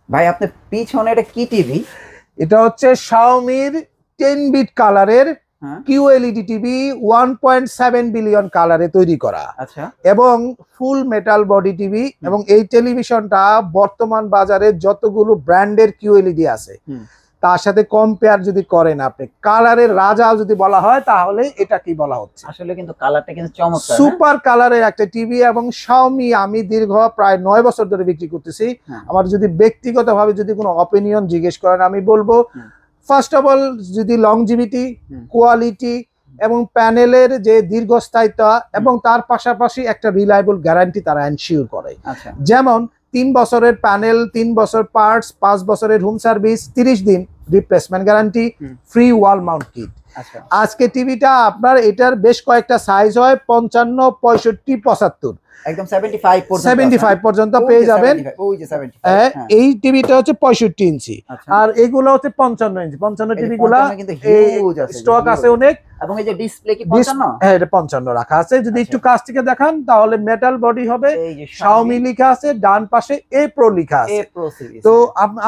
ভাই আপনি পিছনে এটা কি টিভি? এটা হচ্ছে শাওমির 10 বিট কালারের কিউএলইডি টিভি 1.7 বিলিয়ন কালারে তৈরি করা। আচ্ছা। এবং ফুল মেটাল বডি টিভি। এবং এই টেলিভিশনটা বর্তমান বাজারে যতগুলো ব্র্যান্ডের কিউএলইডি আছে তার সাথে কম্পেয়ার যদি করেন, আপনি কালারের রাজা যদি বলা হয় তাহলে এটা কি বলা হচ্ছে। আসলে কিন্তু কালারটা কিন্তু চমৎকার, সুপার কালারের একটা টিভি। এবং শাওমি আমি দীর্ঘ প্রায় 9 বছর ধরে বিক্রি করতেছি। আমার যদি ব্যক্তিগতভাবে যদি কোনো অপিনিয়ন জিজ্ঞেস করেন, আমি বলবো ফার্স্ট অফ অল যদি লংজিভিটি, কোয়ালিটি এবং প্যানেলের যে দীর্ঘস্থায়িত্ব এবং তার পাশাপাশি একটা রিলায়েবল গ্যারান্টি তারা এনশিওর করে। যেমন 3 বছরের প্যানেল, 3 বছর পার্টস, 5 বছরের হোম সার্ভিস, 30 দিন replacement guarantee, free wall mount kit. আজকে টিভিটা আপনার এটার বেশ কয়েকটা সাইজ হয় 55, 65, 75, একদম 75 পর্যন্ত পেয়ে যাবেন। এই টিভিটা হচ্ছে 65 ইঞ্চি আর এগুলো হচ্ছে 55 ইঞ্চি। 55 টিভিগুলা স্টক আছে অনেক। এবং এই যে ডিসপ্লে কি 55? হ্যাঁ, এটা 55 রাখা আছে। যদি একটু কাছ থেকে দেখান তাহলে মেটাল বডি হবে, শাওমি লেখা আছে, ডান পাশে এ প্রো লেখা আছে। তো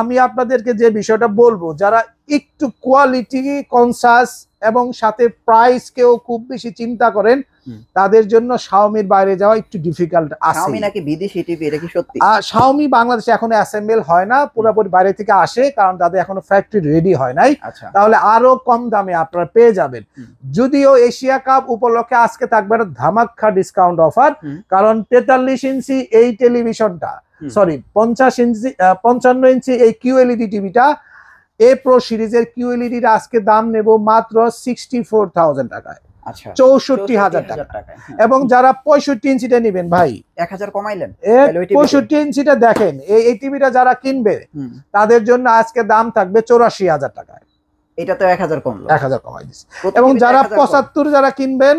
আমি আপনাদেরকে যে বিষয়টা বলবো, যারা একটু কোয়ালিটি কনসাস এবং সাথে প্রাইস কেও খুব বেশি চিন্তা করেন, তাদের জন্য শাওমির বাইরে যাওয়া একটু ডিফিকাল্ট আছে। শাওমি নাকি বিদেশি টিভি, এটা কি সত্যি? শাওমি বাংলাদেশে এখনো অ্যাসেম্বল হয় না, পুরোপুরি বাইরে থেকে আসে, কারণ তাদের এখনো ফ্যাক্টরি রেডি হয় নাই। তাহলে আরো কম দামে আপনারা পেয়ে যাবেন। যদিও এশিয়া কাপ উপলক্ষে আজকে থাকবে ধামাকা ডিসকাউন্ট অফার, কারণ 43 ইঞ্চি এই টেলিভিশনটা, সরি 55 ইঞ্চি এই কিউএলইডি টিভিটা, এ প্রো সিরিজের কিউএলইডির আজকে দাম নেব মাত্র 64,000 টাকায়, 64,000 টাকা। এবং যারা 65 ইঞ্চিটা নেবেন, ভাই 1000 কমাইলেন। 65 ইঞ্চিটা দেখেন, এই টিভিটা যারা কিনবে তাদের জন্য আজকে দাম থাকবে 84,000 টাকায়। এটা তো 1000 কমলো, 1000 কমাই দিচ্ছি। এবং যারা 75 যারা কিনবেন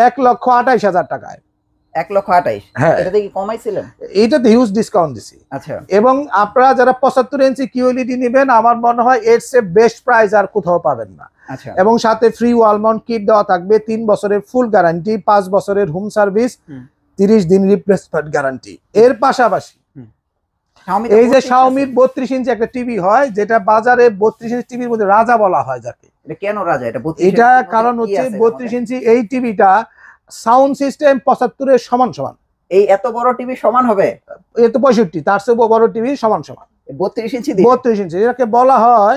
1,28,000 টাকায়। 1,28,000 এটাতে কি কমাইছিলেন? এইটাতে হিউজ ডিসকাউন্ট দিছি। আচ্ছা। এবং আপনারা যারা 75 ইঞ্চি কিউএলইডি নেবেন, আমার মনে হয় এর চেয়ে বেস্ট প্রাইস আর কোথাও পাবেন না। আচ্ছা। এবং সাথে ফ্রি ওয়াল মাউন্ট কিট দেওয়া থাকবে, 3 বছরের ফুল গ্যারান্টি, 5 বছরের হোম সার্ভিস, 30 দিন রিপ্লেসমেন্ট গ্যারান্টি। এর পাশাপাশি এই যে শাওমির 32 ইঞ্চি একটা টিভি হয়, যেটা বাজারে 32 ইঞ্চি টিভির মধ্যে রাজা বলা হয় যাকে। এটা কেন রাজা? এটা কারণ হচ্ছে 32 ইঞ্চি এই টিভিটা সাউন্ড সিস্টেম 75 এর সমান সমান। এই এত বড় টিভি সমান হবে? এ তো 65, তার চেয়ে বড় টিভি সমান সমান 32 ইঞ্চি। 32 ইঞ্চি এটাকে বলা হয়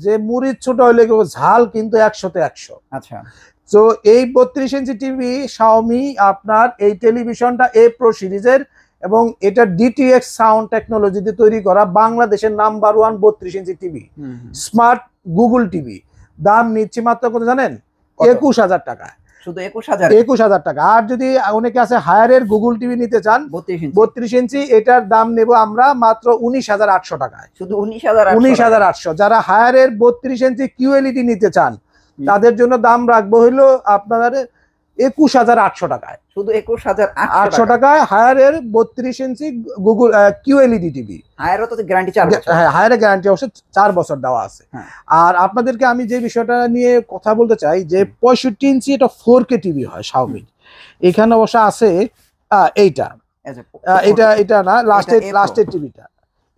যে মুড়ির ছোট হইলে ঝাল কিন্তু 100তে 100। আচ্ছা। তো এই 32 ইঞ্চি টিভি শাওমি আপনার এই টেলিভিশনটা এ প্রো সিরিজের, এবং এটা ডিটিএক্স সাউন্ড টেকনোলজি দিয়ে তৈরি করা বাংলাদেশের number 1 32 inch TV, smart Google TV. দাম নিচ্ছে মাত্র কত জানেন? 21,000 টাকা। শুধু 21,000? 21,000 টাকা। আর যদি অনেকে আছে হায়ারের গুগল টিভি নিতে চান 32 ইঞ্চি, এটার দাম নেব আমরা মাত্র 19,800 টাকায়। শুধু 19,800? 19,800। যারা হায়ারের 32 ইঞ্চি কিউএলইডি নিতে চান তাদের জন্য দাম রাখবো হইলো আপনার 21,800 টাকায়। শুধু 21,800 টাকায় হায়ারের 32 ইঞ্চি গুগল কিউএলইডি টিভি। হায়ারও তো গ্যারান্টি 4 বছর। হ্যাঁ, হায়ারের গ্যারান্টি অবশ্য 4 বছর দেওয়া আছে। আর আপনাদেরকে আমি যে বিষয়টা নিয়ে কথা বলতে চাই, যে 65 ইঞ্চি এটা 4K টিভি হয় শাওমি। এখানে অবশ্য আছে এইটা, এটা না, লাস্টের টিভিটা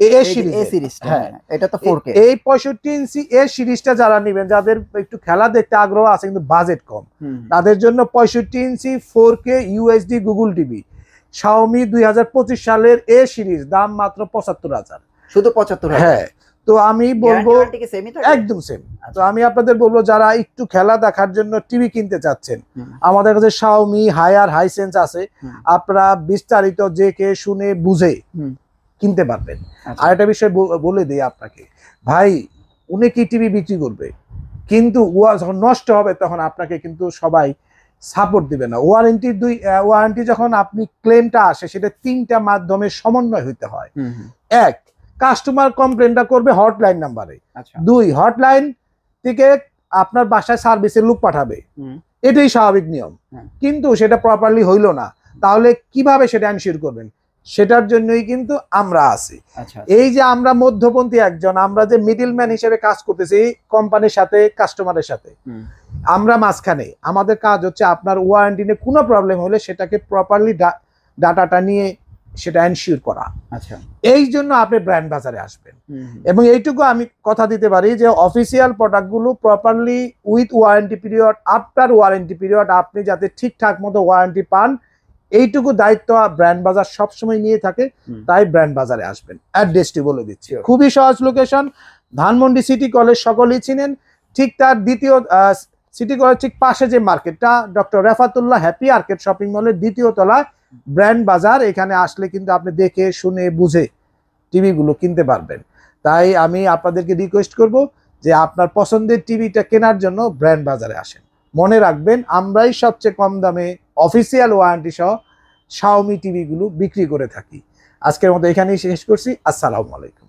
এই সিরিজটা। হ্যাঁ, এটা তো 4K। এই 65 ইঞ্চি এই সিরিজটা যারা নেবেন, যাদের একটু খেলা দেখতে আগ্রহ আছে কিন্তু বাজেট কম, তাদের জন্য 65 ইঞ্চি 4K USD Google TV Xiaomi 2025 সালের এ সিরিজ, দাম মাত্র 75,000। শুধু 75,000? হ্যাঁ। তো আমি বলবো একদম সেম। তো আমি আপনাদের বলবো যারা একটু খেলা দেখার জন্য টিভি কিনতে চাচ্ছেন, আমাদের কাছে শাওমি হায়ার হাইসেন্স আছে, আপনারা বিস্তারিত যে কে শুনে বুঝে কিনতে পারবেন। আর একটা বিষয় বলে দিই আপনাকে, ভাই অনেকেই টিভি বিক্রি করবে কিন্তু যখন নষ্ট হবে তখন আপনাকে কিন্তু সবাই সাপোর্ট দিবে না। ওয়ারেন্টি যখন আপনি ক্লেমটা আসে, সেটা 3টা মাধ্যমে সমন্বয় হইতে হয়। 1, কাস্টমার কমপ্লেনটা করবে হটলাইন নাম্বারে। 2, হটলাইন থেকে আপনার বাসায় সার্ভিসের লোক পাঠাবে, এটাই স্বাভাবিক নিয়ম। কিন্তু সেটা প্রপারলি হইলো না, তাহলে কিভাবে সেটা এনশিওর করবেন? সেটার জন্যই কিন্তু আমরা আছি। এই যে আমরা মধ্যপন্থী একজন, আমরা যে মিডলম্যান হিসেবে কাজ করতেছি কোম্পানির সাথে কাস্টমারের সাথে, আমরা মাঝখানে। আমাদের কাজ হচ্ছে আপনার ওয়ারেন্টি নিয়ে কোনো প্রবলেম হলে সেটাকে প্রপারলি ডাটাটা নিয়ে সেটা এনশিওর করা। আচ্ছা, এই জন্য আপনি ব্র্যান্ড বাজারে আসবেন। এবং এইটুকু আমি কথা দিতে পারি যে অফিসিয়াল প্রোডাক্টগুলো properly with warranty period, after warranty period আপনি যাতে ঠিকঠাক মতো ওয়ারেন্টি পান, এইটুকু দায়িত্ব ব্র্যান্ড বাজার সবসময় নিয়ে থাকে। তাই ব্র্যান্ড বাজারে আসবেন। অ্যাড্রেসটি বলে দিচ্ছি, খুবই সহজ লোকেশন, ধানমন্ডি সিটি কলেজ সকলেই চিনেন, ঠিক তার দ্বিতীয় সিটি কলেজ ঠিক পাশে যে মার্কেটটা doctor Refatullah happy arcade shopping মলের দ্বিতীয় তলায় ব্র্যান্ড বাজার। এখানে আসলে কিন্তু আপনি দেখে শুনে বুঝে টিভিগুলো কিনতে পারবেন। তাই আমি আপনাদেরকে রিকোয়েস্ট করব যে আপনার পছন্দের টিভিটা কেনার জন্য ব্র্যান্ড বাজারে আসেন। মনে রাখবেন আমরাই সবচেয়ে কম দামে অফিসিয়াল ওয়ারেন্টি সহ শাওমি টিভিগুলো বিক্রি করে থাকি। আজকের মতো এখানেই শেষ করছি। আসসালামু আলাইকুম।